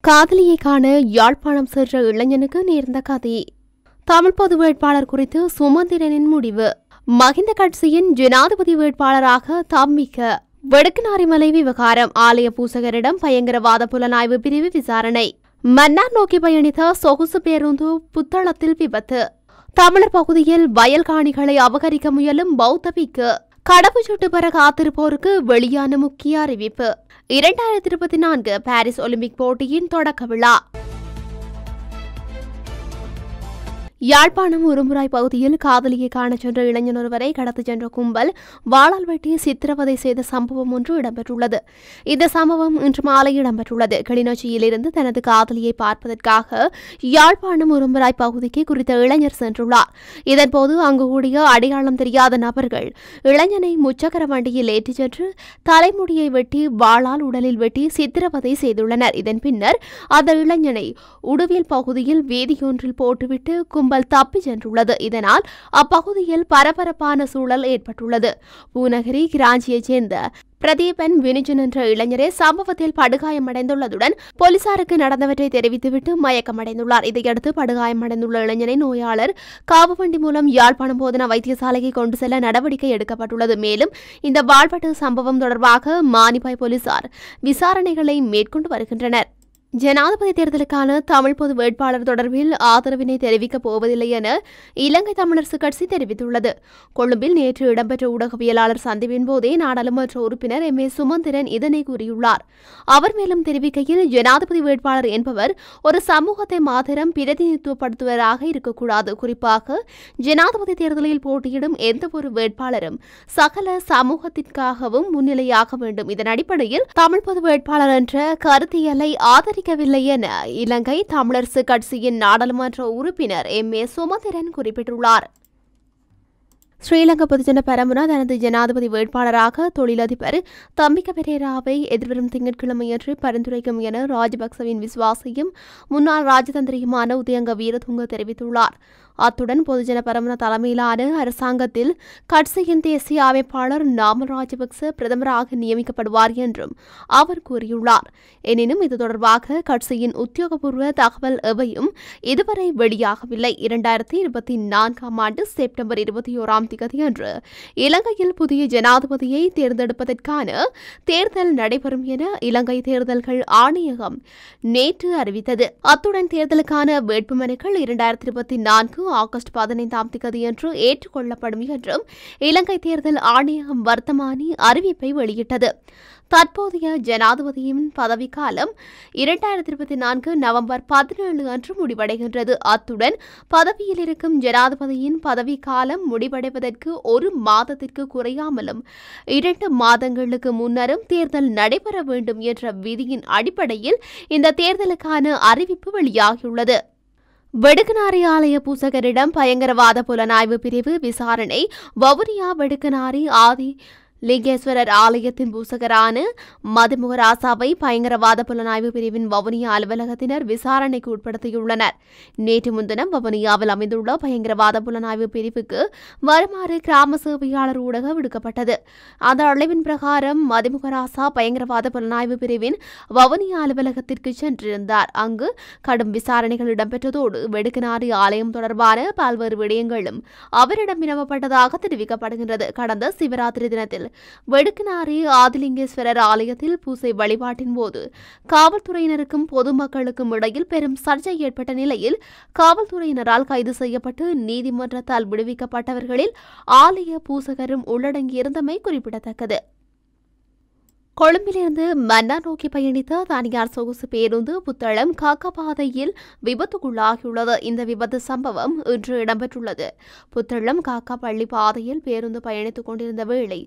காதலியை காண யாழ்ப்பாணம் சென்ற இளைஞனுக்கு நேர்ந்த கதை. தமிழ் பொது வேட்பாளர் குறித்து சுமந்திரனின் முடிவு. மஹிந்த கட்சியின் ஜனாதிபதி வேட்பாளராக தம்பிக்க. வடக்குநாரிமலை விவகாரம். ஆலய பூசகரிடம் பயங்கரவாத புலனாய்வு பிரிவு விசாரணை. மன்னார் நோக்கி பயணித்த சொகுசு பேருந்து புத்தளத்தில் விபத்து. தமிழர் பகுதியில் வயல் காணிகளை அபகரிக்க முயலும் பௌத்தபிக்கு. கடவுச்சீட்டு பெற காத்திருப்போருக்கு வெளியான முக்கிய அறிவிப்பு. 2024 பாரிஸ் ஒலிம்பிக் போட்டியின் தொடக்க விழா. யாழ்ப்பாணம் உரும்புராய் பகுதியில் காதலியை காண சென்ற இளைஞன் ஒருவரை கடத்தி சென்ற கும்பல் வாளால் வெட்டி சித்திரவதை செய்த சம்பவம் ஒன்று இடம்பெற்றுள்ளது. இந்த சம்பவம் இன்று மாலை இடம்பெற்றுள்ளது. கிளிநொச்சியிலிருந்து தனது காதலியை பார்ப்பதற்காக யாழ்ப்பாணம் உரும்புராய் பகுதிக்கு குறித்த இளைஞர் சென்றுள்ளார். இதன்போது அங்கு கூடிய அடையாளம் தெரியாத நபர்கள் இளைஞனை முச்சக்கர வண்டியில் ஏற்றிச் சென்று தலைமுடியை வெட்டி வாளால் உடலில் வெட்டி சித்திரவதை செய்துள்ளனர். இதன் பின்னர் அந்த இளைஞனை உடுவியல் பகுதியில் வீதியொன்றில் போட்டுவிட்டு கும்பல் தப்பி சென்றுள்ளது. இதனால் அப்பகுதியில் பரபரப்பான சூழல் ஏற்பட்டுள்ளது. பூநகரி கிராஞ்சியைச் சேர்ந்த பிரதீபன் வினிஜன் என்ற இளைஞரே சம்பவத்தில் படுகாயமடைந்துள்ளதுடன் போலீசாருக்கு நடந்தவற்றை தெரிவித்துவிட்டு மயக்கமடைந்துள்ளார். இதையடுத்து படுகாயமடைந்துள்ள இளைஞனை நோயாளர் காவுவண்டி மூலம் யாழ்ப்பாணம் போதனா வைத்தியசாலைக்கு கொண்டு செல்ல நடவடிக்கை எடுக்கப்பட்டுள்ளது. மேலும் இந்த வாழ்வெட்டு சம்பவம் தொடர்பாக மானிப்பாய் போலீசார் விசாரணைகளை மேற்கொண்டு வருகின்றனர். ஜனாதிபதி தேர்தலுக்கான தமிழ் பொது வேட்பாளர் தொடர்பில் ஆதரவினை தெரிவிக்கப் போவதில்லை என இலங்கை தமிழரசுக் கட்சி தெரிவித்துள்ளது. கொழும்பில் நேற்று இடம்பெற்ற ஊடகவியலாளர் சந்திப்பின் போதே நாடாளுமன்ற உறுப்பினர் எம். சுமந்திரன் இதனை கூறியுள்ளார். அவர் மேலும் தெரிவிக்கையில், ஜனாதிபதி வேட்பாளர் என்பவர் ஒரு சமூகத்தை மாத்திரம் பிரதிநிதித்துவப்படுத்துவராக இருக்கக்கூடாது. குறிப்பாக ஜனாதிபதி தேர்தலில் போட்டியிடும் எந்தவொரு வேட்பாளரும் சகல சமூகத்திற்காகவும் முன்னிலையாக வேண்டும். இதன் அடிப்படையில் தமிழ் பொது வேட்பாளர் என்ற கருத்தியலை ஆதரிக்கவில்லை என இலங்கை தமிழரசுக் கட்சியின் நாடாளுமன்ற உறுப்பினர் எம். சுமந்திரன் குறிப்பிட்டுள்ளார். ஸ்ரீலங்கா பொதுஜன பெரமுன தனது ஜனாதிபதி வேட்பாளராக தொழிலதிபர் தம்பிக்க பெரேராவை எதிர்வரும் திங்கட்கிழமையன்று பரிந்துரைக்கும் என ராஜபக்சவின் விசுவாசியும் முன்னாள் ராஜதந்திரியுமான உதயங்க வீரதுங்க தெரிவித்துள்ளார். அத்துடன் பொதுஜன பெரமுன தலைமையிலான அரசாங்கத்தில் கட்சியின் தேசிய அமைப்பாளர் நாமல் ராஜபக்ச பிரதமராக நியமிக்கப்படுவார் என்றும் அவர் கூறியுள்ளார். எனினும் இது தொடர்பாக கட்சியின் உத்தியோகபூர்வ தகவல் எவையும் இதுவரை வெளியாகவில்லை. 2024 ஆண்டு செப்டம்பர் 21 தேதியன்று இலங்கையில் புதிய ஜனாதிபதியை தேர்ந்தெடுப்பதற்கான தேர்தல் நடைபெறும் என இலங்கை தேர்தல்கள் ஆணையகம் நேற்று அறிவித்தது. அத்துடன் தேர்தலுக்கான வேட்புமனுக்கள் 2024 ஆகஸ்ட் 15 தேதியன்று ஏற்றுக்கொள்ளப்படும் என்றும் இலங்கை தேர்தல் ஆணையகம் வர்த்தமானி அறிவிப்பை வெளியிட்டது. தற்போதைய ஜனாதிபதியின் பதவிக்காலம் 2024 நவம்பர் 17 அன்று முடிவடைகின்றது. அத்துடன் பதவியில் இருக்கும் ஜனாதிபதியின் பதவிக்காலம் முடிவடைவதற்கு ஒரு மாதத்திற்கு குறையாமலும் 2 மாதங்களுக்கு முன்னரும் தேர்தல் நடைபெற வேண்டும் என்ற விதியின் அடிப்படையில் இந்த தேர்தலுக்கான அறிவிப்பு வெளியாகியுள்ளது. வடக்குநாரி ஆலய பூசகரிடம் பயங்கரவாத புலனாய்வு பிரிவு விசாரணை. வவுனியா வடக்குநாரி ஆதி லிங்கேஸ்வரர் ஆலயத்தின் பூசகரான மதுமுகராசாவை பயங்கரவாத புலனாய்வு பிரிவின் வவுனியா அலுவலகத்தினர் விசாரணைக்கு உட்படுத்தியுள்ளனர். நேற்று முன்தினம் வவுனியாவில் அமைந்துள்ள பயங்கரவாத புலனாய்வு பிரிவுக்கு வருமாறு கிராம சேவையாளர் ஊடகம் விடுக்கப்பட்டது. அந்த அழைவின் பிரகாரம் மதுமுகராசா பயங்கரவாத புலனாய்வு பிரிவின் வவுனியா அலுவலகத்திற்கு சென்றிருந்தார். அங்கு கடும் விசாரணைகள் இடம்பெற்றதோடு வெடுக்குநாரி ஆலயம் தொடர்பான பல்வேறு விடயங்களும் அவரிடம் வினவப்பட்டதாக தெரிவிக்கப்படுகின்றது. கடந்த சிவராத்திரி தினத்தில் வடக்குநாரி ஆதிலிங்கேஸ்வரர் ஆலயத்தில் பூசை வழிபாட்டின் போது காவல்துறையினருக்கும் பொதுமக்களுக்கும் இடையில் பெரும் சர்ச்சை ஏற்பட்ட நிலையில் காவல்துறையினரால் கைது செய்யப்பட்டு நீதிமன்றத்தால் விடுவிக்கப்பட்டவர்களில் ஆலய பூசகரும் உள்ளடங்கியிருந்தமை குறிப்பிடத்தக்கது. கொழும்பிலிருந்து மன்னார் நோக்கி பயணித்த தனியார் சொகுசு பேருந்து புத்தளம் காக்கா பாதையில் விபத்துக்குள்ளாகியுள்ளது. இந்த விபத்து சம்பவம் இன்று இடம்பெற்றுள்ளது. புத்தளம் காக்கா பள்ளி பாதையில் பேருந்து பயணித்துக் கொண்டிருந்த வேளை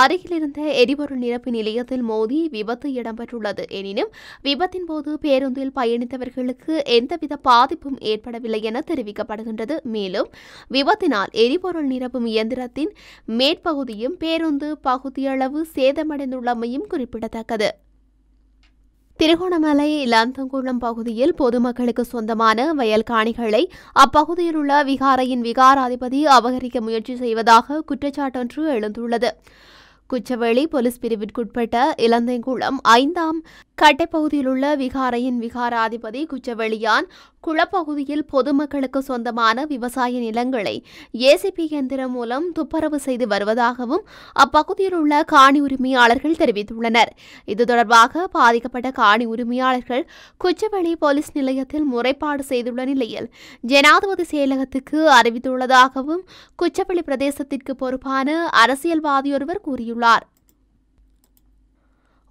அருகில் இருந்த எரிபொருள் நிரப்பு நிலையத்தில் மோதி விபத்து இடம்பெற்றுள்ளது. எனினும் விபத்தின் போது பேருந்தில் பயணித்தவர்களுக்கு எந்தவித பாதிப்பும் ஏற்படவில்லை என தெரிவிக்கப்படுகின்றது. மேலும் விபத்தினால் எரிபொருள் நிரப்பும் இயந்திரத்தின் மேற்பகுதியும் பேருந்து பகுதியளவு சேதமடைந்துள்ளமையும் குறிப்பிடத்தக்கது. திருகோணமலை லந்தங்குளம் பகுதியில் பொதுமக்களுக்கு சொந்தமான வயல் காணிகளை அப்பகுதியில் உள்ள விகாரையின் விகாராதிபதி அபகரிக்க முயற்சி செய்வதாக குற்றச்சாட்டொன்று எழுந்துள்ளது. குச்சவெளி போலீஸ் பிரிவிற்குட்பட்ட இலந்தைக்குளம் 5ஆம் கட்டைப்பகுதியில் உள்ள விகாரையின் விகாராதிபதி குச்சவெளியான் குளப்பகுதியில் பொதுமக்களுக்கு சொந்தமான விவசாய நிலங்களை ஏசிபி இயந்திரம் மூலம் துப்புரவு செய்து வருவதாகவும் அப்பகுதியில் உள்ள காணி உரிமையாளர்கள் தெரிவித்துள்ளனர். இது தொடர்பாக பாதிக்கப்பட்ட காணி உரிமையாளர்கள் குச்சவெளி போலீஸ் நிலையத்தில் முறைப்பாடு செய்துள்ள நிலையில் ஜனாதிபதி செயலகத்துக்கு அறிவித்துள்ளதாகவும் குச்சவெளி பிரதேசத்திற்கு பொறுப்பான அரசியல்வாதியொருவர் கூறியுள்ளார்.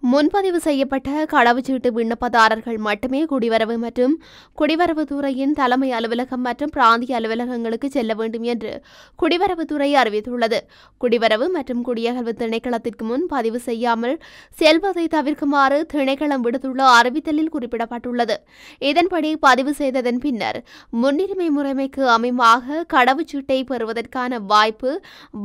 முன்பதிவு செய்யப்பட்ட கடவுச்சீட்டு விண்ணப்பதாரர்கள் மட்டுமே குடிவரவு மற்றும் குடிவரவுத்துறையின் தலைமை அலுவலகம் மற்றும் பிராந்திய அலுவலகங்களுக்கு செல்ல வேண்டும் என்று குடிவரவுத்துறை அறிவித்துள்ளது. குடிவரவு மற்றும் குடியகல்வு திணைக்களத்திற்கு முன் பதிவு செய்யாமல் செல்வதை தவிர்க்குமாறு திணைக்களம் விடுத்துள்ள அறிவித்தலில் குறிப்பிடப்பட்டுள்ளது. இதன்படி பதிவு செய்ததன் பின்னர் முன்னுரிமை முறைமைக்கு அமைவாக கடவுச்சீட்டை பெறுவதற்கான வாய்ப்பு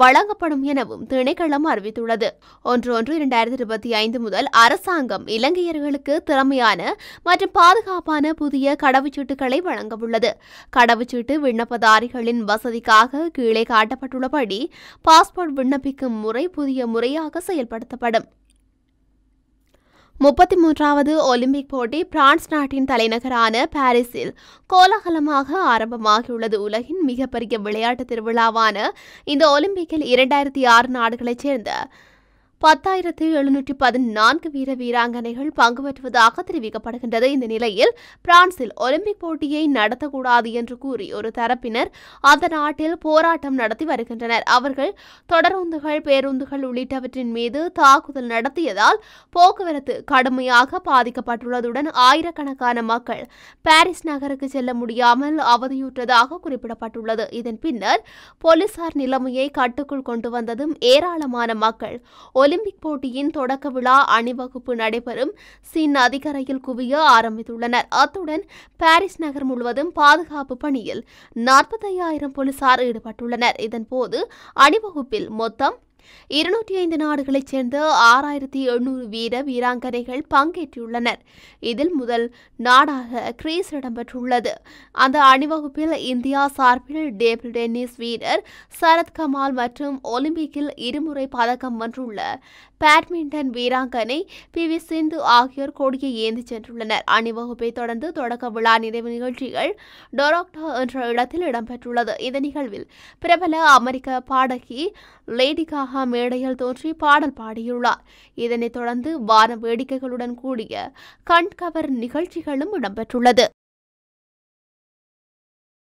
வழங்கப்படும் எனவும் திணைக்களம் அறிவித்துள்ளது. 1/1/2025 முதல் அரசாங்கம் இலங்கையர்களுக்கு திறமையான மற்றும் பாதுகாப்பான புதிய கடவுச்சீட்டுகளை வழங்கவுள்ளது. கடவுச்சீட்டு விண்ணப்பதாரிகளின் வசதிக்காக கீழே காட்டப்பட்டுள்ளபடி பாஸ்போர்ட் விண்ணப்பிக்கும் முறை புதிய முறையாக செயல்படுத்தப்படும். 33வது ஒலிம்பிக் போட்டி பிரான்ஸ் நாட்டின் தலைநகரான பாரிஸில் கோலாகலமாக ஆரம்பமாகியுள்ளது. உலகின் மிகப்பெரிய விளையாட்டு திருவிழாவான இந்த ஒலிம்பிக்கில் 2006 நாடுகளைச் சேர்ந்த 10,714 வீர வீராங்கனைகள் பங்கு பெற்றுவதாக தெரிவிக்கப்படுகின்றது. இந்த நிலையில் பிரான்சில் ஒலிம்பிக் போட்டியை நடத்தக்கூடாது என்று கூறி ஒரு தரப்பினர் அந்த நாட்டில் போராட்டம் நடத்தி வருகின்றனர். அவர்கள் தொடருந்துகள், பேருந்துகள் உள்ளிட்டவற்றின் மீது தாக்குதல் நடத்தியதால் போக்குவரத்து கடுமையாக பாதிக்கப்பட்டுள்ளதுடன் ஆயிரக்கணக்கான மக்கள் பாரிஸ் நகருக்கு செல்ல முடியாமல் அவதியுற்றதாக குறிப்பிடப்பட்டுள்ளது. இதன் பின்னர் போலீசார் நிலைமையை கட்டுக்குள் கொண்டு வந்ததும் ஏராளமான மக்கள் ஒலிம்பிக் போட்டியின் தொடக்க விழா அணிவகுப்பு நடைபெறும் சீன் நதிக்கரையில் குவிய ஆரம்பித்துள்ளனர். அத்துடன் பாரிஸ் நகர் முழுவதும் பாதுகாப்பு பணியில் 45,000 போலீசார் ஈடுபட்டுள்ளனர். இதன்போது அணிவகுப்பில் மொத்தம் 205 நாடுகளைச் சேர்ந்த 6,800 வீர வீராங்கனைகள் பங்கேற்றுள்ளனர். இதில் முதல் நாடாக கிரீஸ் இடம்பெற்றுள்ளது. அந்த அணிவகுப்பில் இந்தியா சார்பில் டேபிள் டென்னிஸ் வீரர் சரத் கமால் மற்றும் ஒலிம்பிக்கில் இருமுறை பதக்கம் வென்றுள்ள பேட்மிண்டன் வீராங்கனை PV சிந்து ஆகியோர் கொடியை ஏந்தி சென்றுள்ளனர். அணிவகுப்பை தொடர்ந்து தொடக்க விழா நிறைவு நிகழ்ச்சிகள் டொராக்டோ என்ற இடத்தில் இடம்பெற்றுள்ளது. இந்த நிகழ்வில் பிரபல அமெரிக்க பாடகி லேடி காகா மேடையில் தோன்றி பாடல் பாடியுள்ளார். இதனைத் தொடர்ந்து வான வேடிக்கைகளுடன் கூடிய கண்கவர் நிகழ்ச்சிகளும் இடம்பெற்றுள்ளது.